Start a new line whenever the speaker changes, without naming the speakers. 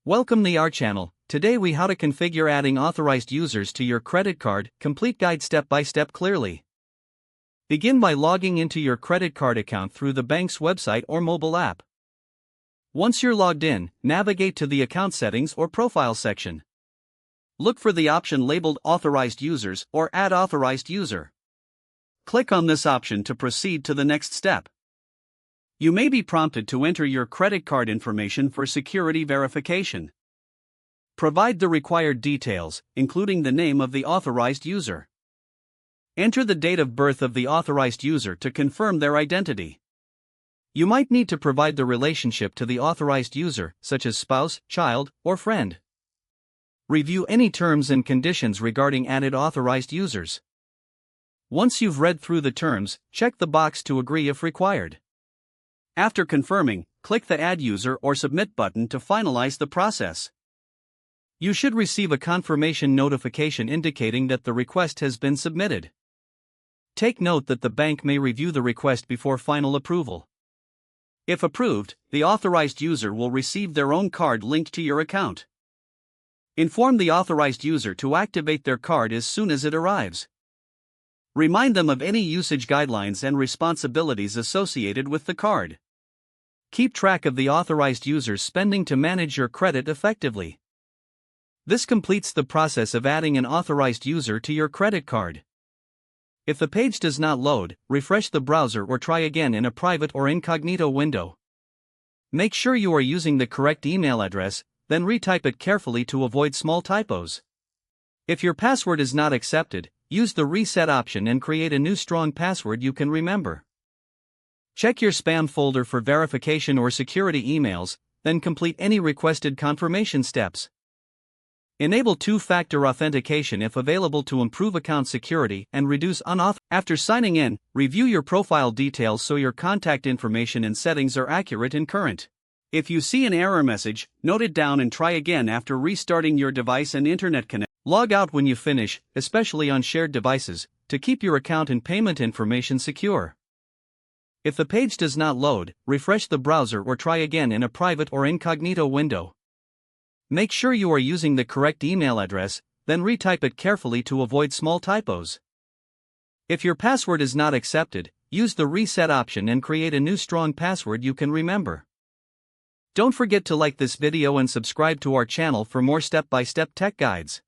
Welcome to our channel. Today we how to configure adding authorized users to your credit card, complete guide step by step clearly. Begin by logging into your credit card account through the bank's website or mobile app. Once you're logged in, navigate to the account settings or profile section. Look for the option labeled Authorized Users or Add Authorized User. Click on this option to proceed to the next step. You may be prompted to enter your credit card information for security verification. Provide the required details, including the name of the authorized user. Enter the date of birth of the authorized user to confirm their identity. You might need to provide the relationship to the authorized user, such as spouse, child, or friend. Review any terms and conditions regarding added authorized users. Once you've read through the terms, check the box to agree if required. After confirming, click the Add User or Submit button to finalize the process. You should receive a confirmation notification indicating that the request has been submitted. Take note that the bank may review the request before final approval. If approved, the authorized user will receive their own card linked to your account. Inform the authorized user to activate their card as soon as it arrives. Remind them of any usage guidelines and responsibilities associated with the card. Keep track of the authorized user's spending to manage your credit effectively. This completes the process of adding an authorized user to your credit card. If the page does not load, refresh the browser or try again in a private or incognito window. Make sure you are using the correct email address, then retype it carefully to avoid small typos. If your password is not accepted, use the reset option and create a new strong password you can remember. Check your spam folder for verification or security emails, then complete any requested confirmation steps. Enable two-factor authentication if available to improve account security and reduce unauthorized. After signing in, review your profile details so your contact information and settings are accurate and current. If you see an error message, note it down and try again after restarting your device and internet connection. Log out when you finish, especially on shared devices, to keep your account and payment information secure. If the page does not load, refresh the browser or try again in a private or incognito window. Make sure you are using the correct email address, then retype it carefully to avoid small typos. If your password is not accepted, use the reset option and create a new strong password you can remember. Don't forget to like this video and subscribe to our channel for more step-by-step tech guides.